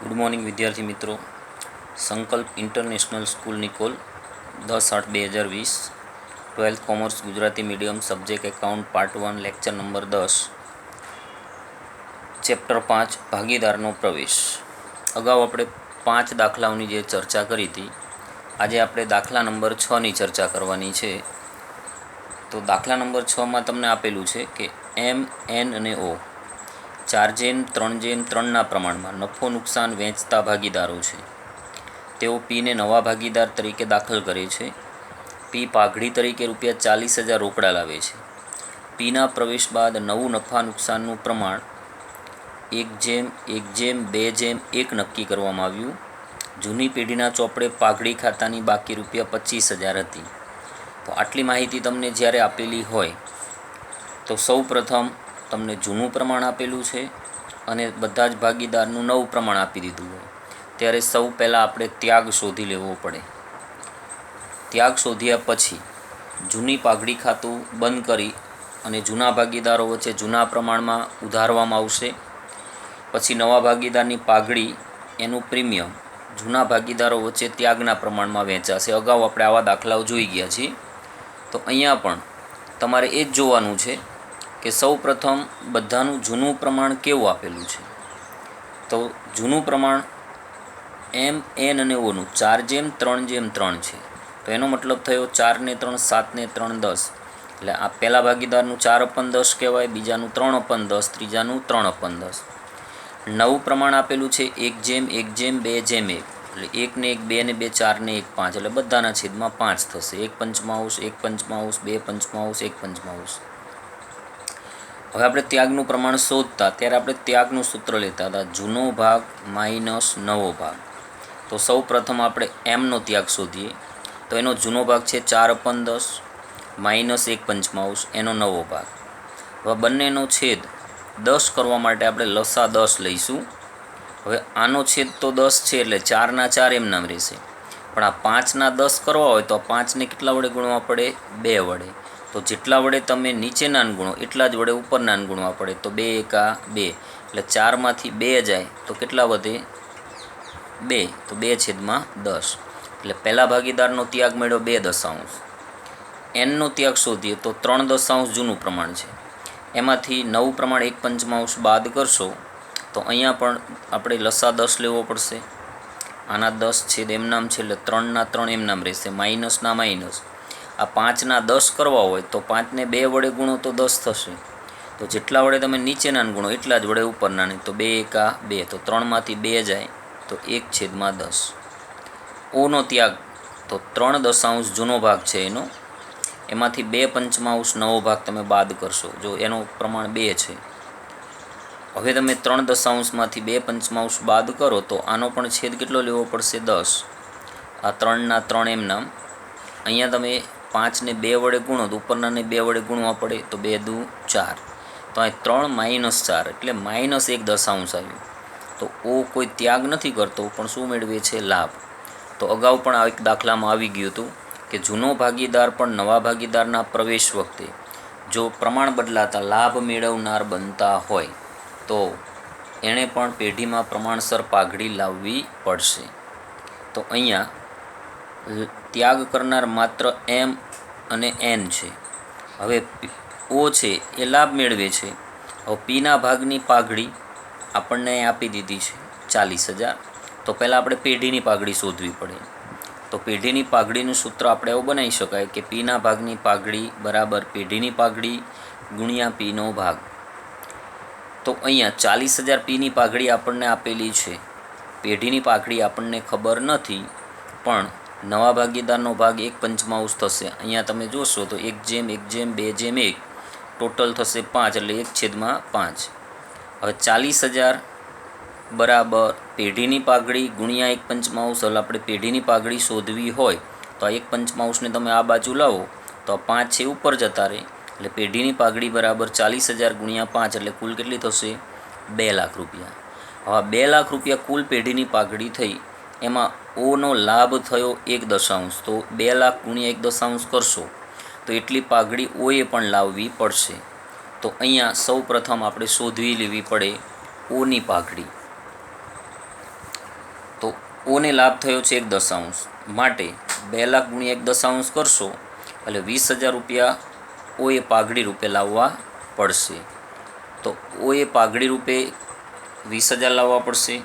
Good morning વિદ્યાર્થી મિત્રો. સંકલ્પ international school Nikol 10/8/2020 12th commerce Gujarati medium subject account part 1 lecture number 10 chapter 5 ભાગીદારનો પ્રવેશ. અગાઉ આપણે 5 દાખલાઓની જે ચર્ચા કરી હતી, આજે આપણે દાખલા નંબર 6ની ચર્ચા કરવાની છે. તો દાખલા નંબર 6માં તમને આપેલું છે કે એમ, એન અને ઓ 4:3:3ના પ્રમાણમાં નફો નુકસાન વહેંચતા ભાગીદારો છે. તેઓ પીને નવા ભાગીદાર તરીકે દાખલ કરે છે. પી પાઘડી તરીકે ₹40,000 રોકડા લાવે છે. પીના પ્રવેશ બાદ નવું નફા નુકસાનનું પ્રમાણ 1:1:2:1 નક્કી કરવામાં આવ્યું. જૂની પેઢીના ચોપડે પાઘડી ખાતાની બાકી ₹25,000 હતી. તો આટલી માહિતી તમને જ્યારે આપેલી હોય તો સૌ પ્રથમ તમને જૂનું પ્રમાણ આપેલું છે અને બધા જ ભાગીદારનું નવું પ્રમાણ આપી દીધું હોય ત્યારે સૌ પહેલાં આપણે ત્યાગ શોધી લેવો પડે. ત્યાગ શોધ્યા પછી જૂની પાઘડી ખાતું બંધ કરી અને જૂના ભાગીદારો વચ્ચે જૂના પ્રમાણમાં ઉધારવામાં આવશે. પછી નવા ભાગીદારની પાઘડી એનું પ્રીમિયમ જૂના ભાગીદારો વચ્ચે ત્યાગના પ્રમાણમાં વહેંચાશે. અગાઉ આપણે આવા દાખલાઓ જોઈ ગયા છીએ. તો અહીંયા પણ તમારે એ જ જોવાનું છે કે સૌ પ્રથમ બધાનું જૂનું પ્રમાણ કેવું આપેલું છે. તો જૂનું પ્રમાણ એમ, એન અને ઓનું 4:3:3 છે. તો એનો મતલબ થયો 4/3 7/3 10. એટલે આ પહેલા ભાગીદારનું 4/10 કહેવાય, બીજાનું 3/10, ત્રીજાનું 3/10. નવું પ્રમાણ આપેલું છે 1:1:2:1. એટલે 1 ને 1 2 ને 2 4 ને 1 5. એટલે બધાના છેદમાં 5 થશે. 1/5 1/5 2/5 1/5. હવે આપણે ત્યાગનું પ્રમાણ શોધતા ત્યારે આપણે ત્યાગનું સૂત્ર લેતા હતા, જૂનો ભાગ માઇનસ નવો ભાગ. તો સૌ પ્રથમ આપણે એમનો ત્યાગ શોધીએ. તો એનો જૂનો ભાગ છે 4/10 માઇનસ 1/5 એનો નવો ભાગ. હવે બંનેનો છેદ 10 કરવા માટે આપણે લસા 10 લઈશું. હવે આનો છેદ તો 10 છે એટલે 4ના 4 એમ નામ રહેશે. પણ આ 5ના 10 કરવા હોય તો 5ને કેટલા વડે ગુણવા પડે? 2 વડે. તો જેટલા વડે તમે નીચેના ગુણો એટલા જ વડે ઉપરના ગુણવા પડે. તો 2 એકા 2 એટલે 4માંથી 2 જાય તો કેટલા વધે? 2. તો 2/10. એટલે પહેલા ભાગીદારનો ત્યાગ મળ્યો 2 દશાંશ. એનનો ત્યાગ શોધીએ તો 3 દશાંશ જૂનું પ્રમાણ છે. એમાંથી નવું પ્રમાણ 1/5 બાદ કરશો તો અહીંયા પણ આપણે લસા 10 લેવો પડશે. આના 10 છેદ એમ નામ છે એટલે 3ના 3 એમ નામ રહેશે. માઇનસના માઇનસ. આ 5ના 10 કરવા હોય તો 5ને 2 વડે ગુણો તો 10 થશે. તો જેટલા વડે તમે નીચેના ગુણો એટલા જ વડે ઉપરના. તો 2 એકા 2. તો 3માંથી 2 જાય તો 1/10. ઓનો ત્યાગ તો 3 દશાંશ જૂનો ભાગ છે એનો. એમાંથી 2/5 નવો ભાગ તમે બાદ કરશો. જો એનો પ્રમાણ 2 છે. હવે તમે 3 દશાંશમાંથી 2/5 બાદ કરો તો આનો પણ છેદ કેટલો લેવો પડશે? 10. આ 3ના 3 એમ નામ. અહીંયા તમે 5ને 2 વડે ગુણો તો ઉપરનાને 2 વડે ગુણવા પડે. તો 2 દુ 4. તો અહીં 3 માઇનસ 4 એટલે -1 દશાંશ આવ્યું. તો ઓ કોઈ ત્યાગ નથી કરતો પણ શું મેળવે છે? લાભ. તો અગાઉ પણ આ એક દાખલામાં આવી ગયું હતું કે જૂનો ભાગીદાર પણ નવા ભાગીદારના પ્રવેશ વખતે જો પ્રમાણ બદલાતા લાભ મેળવનાર બનતા હોય તો એણે પણ પેઢીમાં પ્રમાણસર પાઘડી લાવવી પડશે. તો અહીંયા ત્યાગ કરનાર માત્ર એમ અને એન છે. હવે ઓ છે એ લાભ મેળવે છે. હવે પીના ભાગની પાઘડી આપણને આપી દીધી છે 40,000. તો પહેલાં આપણે પેઢીની પાઘડી શોધવી પડે. તો પેઢીની પાઘડીનું સૂત્ર આપણે એવું બનાવી શકાય કે પીના ભાગની પાઘડી બરાબર પેઢીની પાઘડી ગુણ્યા પીનો ભાગ. તો અહીંયા 40,000 પીની પાઘડી આપણને આપેલી છે. પેઢીની પાઘડી આપણને ખબર નથી પણ નવા ભાગીદારનો ભાગ 1/5 થશે. અહીંયા તમે જોશો તો 1:1:2:1 ટોટલ થશે 5 એટલે 1/5. હવે 40,000 બરાબર પેઢીની પાઘડી ગુણ્યા 1/5. એટલે આપણે પેઢીની પાઘડી શોધવી હોય તો આ 1/5ને તમે આ બાજુ લાવો તો આ 5 છે ઉપર જતા રહે. એટલે પેઢીની પાઘડી બરાબર 40,000 ગુણ્યા 5 એટલે કુલ કેટલી થશે? 2 લાખ રૂપિયા. હવે 2 લાખ રૂપિયા કુલ પેઢીની પાઘડી થઈ. એમાં ઓનો લાભ થયો 1 દશાંશ. તો 2 લાખ ગુણ્યા 1 દશાંશ કરશો તો એટલી પાઘડી ઓએ પણ લાવવી પડશે. તો અહીંયા સૌ પ્રથમ આપણે શોધવી લેવી પડે ઓની પાઘડી. તો ઓને લાભ થયો છે 1/10, માટે 2 લાખ ગુણ્યા 1/10 કરશો એટલે 20,000 રૂપિયા ઓએ પાઘડી રૂપે લાવવા પડશે. તો ઓએ પાઘડી રૂપે 20,000 લાવવા પડશે.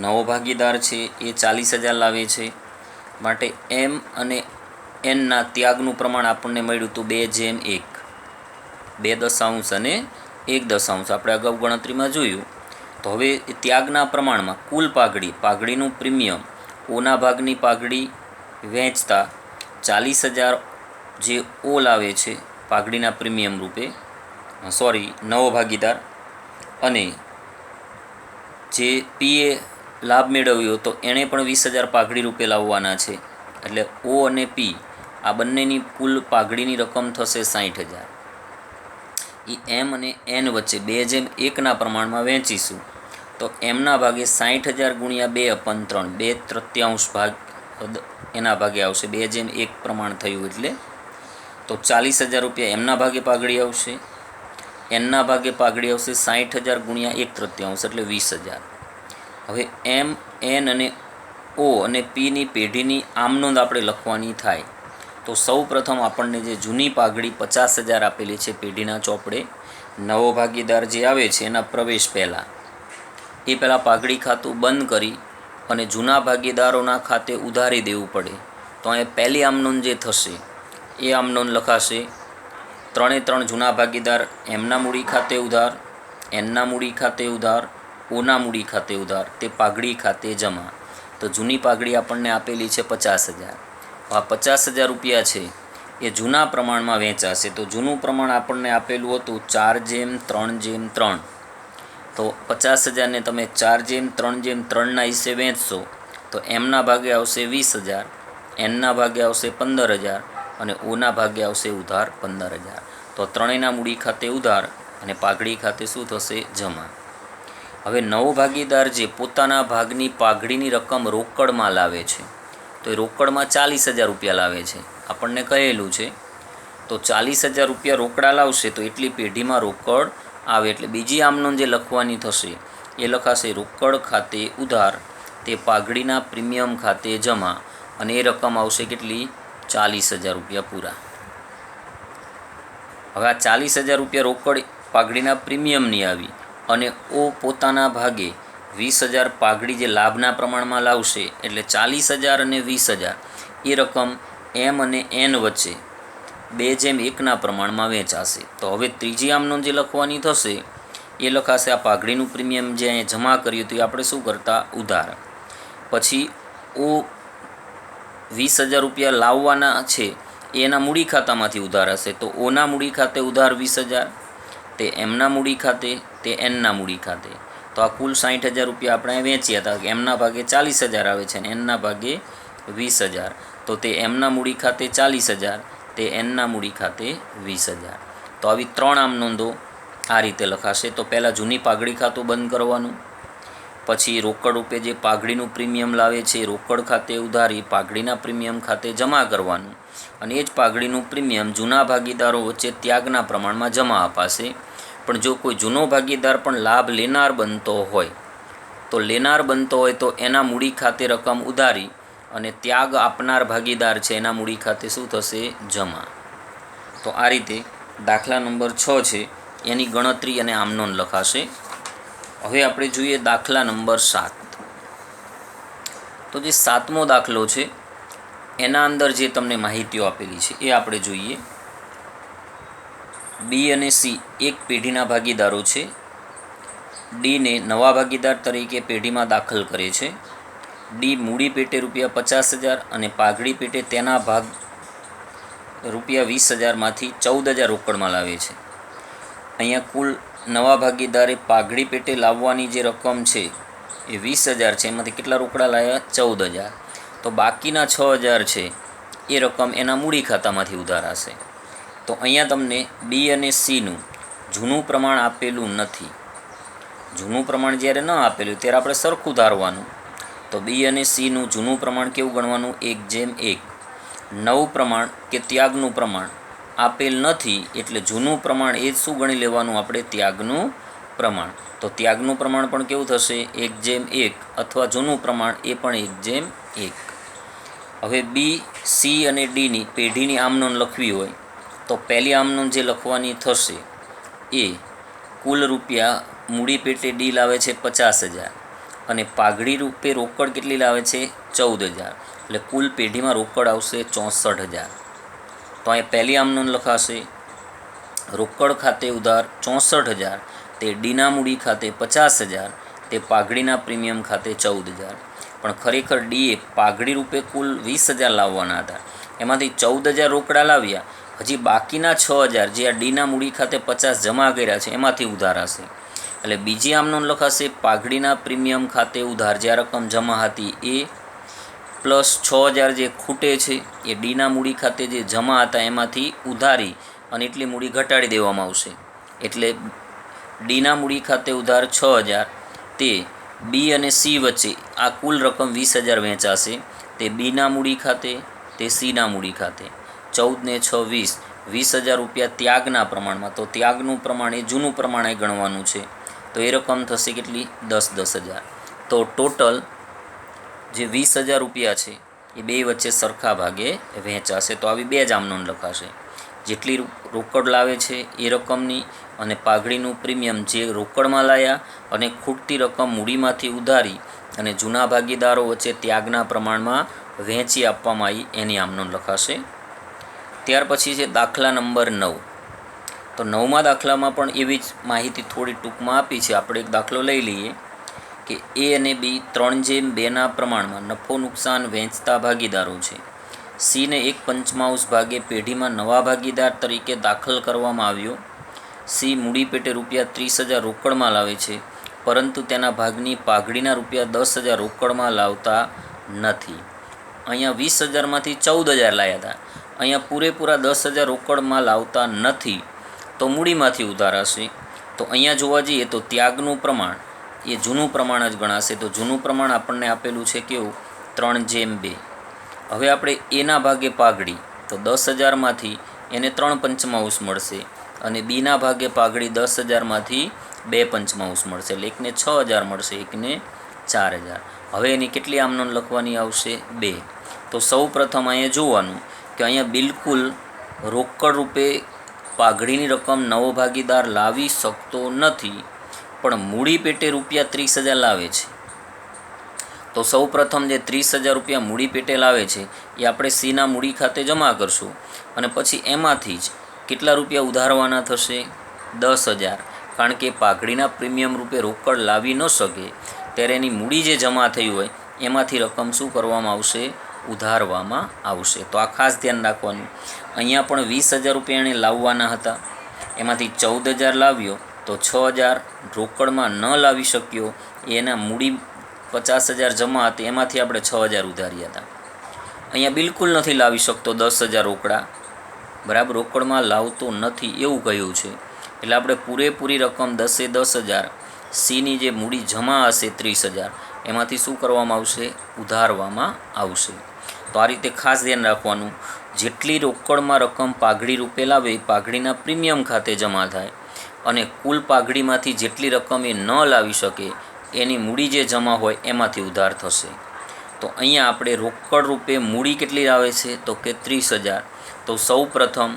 નવો ભાગીદાર છે એ 40,000 લાવે છે, માટે એમ અને એનના ત્યાગનું પ્રમાણ આપણને મળ્યું હતું 2:1, 2/10 અને 1/10 આપણે અગાઉ ગણતરીમાં જોયું. તો હવે ત્યાગના પ્રમાણમાં કુલ પાઘડીનું પ્રીમિયમ ઓના ભાગની પાઘડી વહેંચતા 40,000 જે ઓ લાવે છે પાઘડીના પ્રીમિયમ રૂપે, નવો ભાગીદાર, અને જે પીએ લાભ મેળવ્યો તો એણે પણ 20,000 પાઘડી રૂપે લાવવાના છે. એટલે ઓ અને પી આ બંનેની કુલ પાઘડીની રકમ થશે 60,000. એ એમ અને એન વચ્ચે 2:1 પ્રમાણમાં વહેંચીશું. તો એમના ભાગે 60,000 ગુણ્યા 2/3, 2/3 ભાગ એના ભાગે આવશે. 2:1 પ્રમાણ થયું એટલે તો 40,000 રૂપિયા એમના ભાગે પાઘડી આવશે. એનના ભાગે પાઘડી આવશે 60,000 ગુણ્યા 1/3 એટલે 20,000. હવે એમ, એન અને ઓ અને પીની પેઢીની આમનોંધ આપણે લખવાની થાય. તો સૌ પ્રથમ આપણને જે જૂની પાઘડી 50,000 આપેલી છે પેઢીના ચોપડે, નવો ભાગીદાર જે આવે છે એના પ્રવેશ પહેલાં, એ પહેલાં પાઘડી ખાતું બંધ કરી અને જૂના ભાગીદારોના ખાતે ઉધારી દેવું પડે. તો અહીંયા પહેલી આમનોંધ જે થશે એ આમનોંધ લખાશે 3 જૂના ભાગીદાર એમના મૂડી ખાતે ઉધાર, એનના મૂડી ખાતે ઉધાર, ઓના મૂડી ખાતે ઉધાર, તે પાઘડી ખાતે જમા. તો જૂની પાઘડી આપણને આપેલી છે 50,000. આ 50,000 રૂપિયા છે એ જૂના પ્રમાણમાં વહેંચાશે. તો જૂનું પ્રમાણ આપણને આપેલું હતું 4:3:3. તો 50,000ને તમે 4:3:3 હિસ્સે વહેંચશો તો એમના ભાગે આવશે 20,000, એનના ભાગે આવશે 15,000 અને ઓના ભાગે આવશે ઉધાર 15,000. તો ત્રણેયના મૂડી ખાતે ઉધાર અને પાઘડી ખાતે શું થશે? જમા. હવે નવો ભાગીદાર જે પોતાના ભાગની પાઘડીની રકમ રોકડમાં લાવે છે, તો એ રોકડમાં 40,000 રૂપિયા લાવે છે, આપણને કહેલું છે. તો 40,000 રૂપિયા રોકડા લાવશે તો એટલી પેઢીમાં રોકડ આવે. એટલે બીજી આમનોંધ જે લખવાની થશે એ લખાશે રોકડ ખાતે ઉધાર, તે પાઘડીના પ્રીમિયમ ખાતે જમા, અને એ રકમ આવશે કેટલી? 40,000 રૂપિયા પૂરા. હવે આ 40,000 રૂપિયા રોકડ પાઘડીના પ્રીમિયમની આવી અને ઓ પોતાના ભાગે 20,000 પાઘડી જે લાભના પ્રમાણમાં લાવશે, એટલે 40,000 અને 20,000 એ રકમ એમ અને એન વચ્ચે 2:1 પ્રમાણમાં વહેંચાશે. તો હવે ત્રીજી આમનોંધ જે લખવાની થશે એ લખાશે આ પાઘડીનું પ્રીમિયમ જે અહીંયા જમા કર્યું હતું એ આપણે શું કરતા? ઉધાર. પછી ઓ 20,000 રૂપિયા લાવવાના છે એના મૂડી ખાતામાંથી ઉધાર હશે. તો ઓના મૂડી ખાતે ઉધાર 20,000, તે એમના મૂડી ખાતે, તે એનના મૂડી ખાતે. તો આ કુલ 60,000 રૂપિયા આપણે વેચ્યા હતા. એમના ભાગે 40,000 આવે છે અને એનના ભાગે 20,000. તો તે એમના મૂડી ખાતે 40,000, તે એનના મૂડી ખાતે 20,000. તો આવી 3 આમનોંધો આ રીતે લખાશે. તો પહેલાં જૂની પાઘડી ખાતું બંધ કરવાનું, પછી રોકડ રૂપે જે પાઘડીનું પ્રીમિયમ લાવે છે રોકડ ખાતે ઉધારી પાઘડીના પ્રીમિયમ ખાતે જમા કરવાનું, અને એ જ પાઘડીનું પ્રીમિયમ જૂના ભાગીદારો વચ્ચે ત્યાગના પ્રમાણમાં જમા અપાશે. પણ જો કોઈ જૂનો ભાગીદાર પણ લાભ લેનાર બનતો હોય તો એના મૂડી ખાતે રકમ ઉધારી અને ત્યાગ આપનાર ભાગીદાર છે એના મૂડી ખાતે શું થશે? જમા. તો આ રીતે દાખલા નંબર 6 છે એની ગણતરી અને આમનોંધ લખાશે. હવે આપણે જોઈએ દાખલા નંબર 7. તો જે 7મો દાખલો છે એના અંદર જે તમને માહિતીઓ આપેલી છે એ આપણે જોઈએ. બી અને સી એક પેઢીના ભાગીદારો છે. ડીને નવા ભાગીદાર તરીકે પેઢીમાં દાખલ કરે છે. ડી મૂડી પેટે રૂપિયા 50,000 અને પાઘડી પેટે તેના ભાગ રૂપિયા 20,000માંથી 14,000 રોકડમાં લાવે છે. અહીંયા કુલ નવા ભાગીદારે પાઘડી પેટે લાવવાની જે રકમ છે એ 20,000 છે, એમાંથી કેટલા રોકડા લાવ્યા? 14,000. તો બાકીના 6,000 છે એ રકમ એના મૂડી ખાતામાંથી ઉધાર હશે. તો અહીંયા તમને બી અને સીનું જૂનું પ્રમાણ આપેલું નથી. જૂનું પ્રમાણ જ્યારે ન આપેલું ત્યારે આપણે સરખું ધારવાનું. તો બી અને સીનું જૂનું પ્રમાણ કેવું ગણવાનું? 1:1. નવું પ્રમાણ કે ત્યાગનું પ્રમાણ આપેલ નથી એટલે જૂનું પ્રમાણ એ જ શું ગણી લેવાનું આપણે? ત્યાગનું પ્રમાણ, તો ત્યાગનું પ્રમાણ પણ કેવું થશે? 1:1, અથવા જૂનું પ્રમાણ એ પણ 1:1. હવે બી, સી અને ડીની પેઢીની આમનોંધ લખવી હોય તો પહેલી આમનોંધ જે લખવાની થશે એ કુલ રૂપિયા મૂડી પેટે ડી લાવે છે 50,000 અને પાઘડી રૂપે રોકડ કેટલી લાવે છે? 14,000. એટલે કુલ પેઢીમાં રોકડ આવશે 64,000. તો અહીંયા પહેલી આમનોંધ લખાશે રોકડ ખાતે ઉધાર 64,000, તે ડીના મૂડી ખાતે 50,000, તે પાઘડીના પ્રીમિયમ ખાતે 14,000. પણ ખરેખર ડીએ પાઘડી રૂપે કુલ 20,000 લાવવાના હતા, એમાંથી 14,000 રોકડા લાવ્યા, હજી બાકીના 6,000 જે આ ડીના મૂડી ખાતે 50 જમા કર્યા છે એમાંથી ઉધાર હશે. એટલે બીજી આમનોંધ લખાશે પાઘડીના પ્રીમિયમ ખાતે ઉધાર, જે રકમ જમા હતી એ પ્લસ 6,000 જે ખૂટે છે એ ડીના મૂડી ખાતે જે જમા હતા એમાંથી ઉધારી અને એટલી મૂડી ઘટાડી દેવામાં આવશે. એટલે ડીના મૂડી ખાતે ઉધાર 6,000, તે બી અને સી વચ્ચે આ કુલ રકમ 20,000 વહેંચાશે. તે બીના મૂડી ખાતે, તે સીના મૂડી ખાતે. 14 ને 6 20, 20,000 રૂપિયા ત્યાગના પ્રમાણમાં. તો ત્યાગનું પ્રમાણ એ જૂનું પ્રમાણે ગણવાનું છે, તો એ રકમ થશે કેટલી? 10,000. તો ટોટલ જે 20,000 રૂપિયા છે એ બે વચ્ચે સરખા ભાગે વહેંચાશે. તો આવી બે જ આમનોંધ લખાશે, જેટલી રોકડ લાવે છે એ રકમની અને પાઘડીનું પ્રીમિયમ જે રોકડમાં લાયા અને ખૂટતી રકમ મૂડીમાંથી ઉધારી અને જૂના ભાગીદારો વચ્ચે ત્યાગના પ્રમાણમાં વહેંચી આપવામાં આવી એની આમનોંધ લખાશે. ત્યાર પછી છે દાખલા નંબર 9. તો 9મા દાખલામાં પણ એવી જ માહિતી થોડી ટૂંકમાં આપી છે. આપણે એક દાખલો લઈ લઈએ કે એ અને બી 3:2ના પ્રમાણમાં નફો નુકસાન વહેંચતા ભાગીદારો છે. સીને 1/5 ભાગે પેઢીમાં નવા ભાગીદાર તરીકે દાખલ કરવામાં આવ્યો. સી મૂડી પેટે રૂપિયા 30,000 રોકડમાં લાવે છે, પરંતુ તેના ભાગની પાઘડીના રૂપિયા 10,000 રોકડમાં લાવતા નથી. અહીંયા 20,000માંથી 14,000 લાવ્યા હતા, અહીંયા પૂરેપૂરા 10,000 રોકડમાં લાવતા નથી, તો મૂડીમાંથી ઉધાર હશે. તો અહીંયા જોવા જઈએ તો ત્યાગનું પ્રમાણ એ જૂનું પ્રમાણ જ ગણાશે. તો જૂનું પ્રમાણ આપણને આપેલું છે કેવું? 3:2. હવે આપણે એના ભાગે પાઘડી, તો 10,000માંથી એને 3/5 મળશે અને બીના ભાગે પાઘડી 10,000માંથી 2/5 મળશે. એટલે એકને 6,000 મળશે, એકને 4,000. હવે એની કેટલી આમનોંધ લખવાની આવશે? 2. તો સૌ પ્રથમ અહીંયા જોવાનું કે અહીંયા બિલકુલ રોકડ રૂપે પાઘડીની રકમ નવો ભાગીદાર લાવી શકતો નથી, પણ મૂડી પેટે રૂપિયા 30,000 લાવે છે. તો સૌ પ્રથમ જે 30,000 રૂપિયા મૂડી પેટે લાવે છે એ આપણે સીના મૂડી ખાતે જમા કરશું અને પછી એમાંથી જ કેટલા રૂપિયા ઉધારવાના થશે? 10,000. કારણ કે પાઘડીના પ્રીમિયમ રૂપે રોકડ લાવી ન શકે ત્યારે એની મૂડી જે જમા થઈ હોય એમાંથી રકમ શું કરવામાં આવશે? ઉધારવામાં આવશે. તો આ ખાસ ધ્યાન રાખવાનું. અહીંયા પણ 20,000 રૂપિયા એણે લાવવાના હતા, એમાંથી 14,000 લાવ્યો, તો 6,000 રોકડમાં ન લાવી શક્યો, એના મૂડી 50,000 જમા હતી એમાંથી આપણે 6,000 ઉધાર્યા હતા. અહીંયા બિલકુલ નથી લાવી શકતો 10,000 રોકડા, બરાબર, રોકડમાં લાવતો નથી એવું કહ્યું છે. એટલે આપણે પૂરેપૂરી રકમ 10,000 સીની જે મૂડી જમા હશે 30,000 એમાંથી શું કરવામાં આવશે? ઉધારવામાં આવશે. તો આ રીતે ખાસ ધ્યાન રાખવાનું, જેટલી રોકડમાં રકમ પાઘડી રૂપે લાવે એ પાઘડીના પ્રીમિયમ ખાતે જમા થાય અને કુલ પાઘડીમાંથી જેટલી રકમ એ ન લાવી શકે એની મૂડી જે જમા હોય એમાંથી ઉધાર થશે. તો અહીંયા આપણે રોકડ રૂપે મૂડી કેટલી આવે છે? તો કે 30,000. તો સૌ પ્રથમ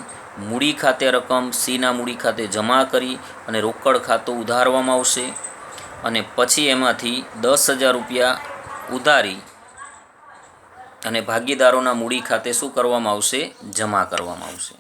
મૂડી ખાતે રકમ સીના મૂડી ખાતે જમા કરી અને રોકડ ખાતું ઉધારવામાં આવશે અને પછી એમાંથી 10,000 રૂપિયા ઉધારી અને ભાગીદારોના મૂડી ખાતે શું કરવામાં આવશે? જમા કરવામાં આવશે.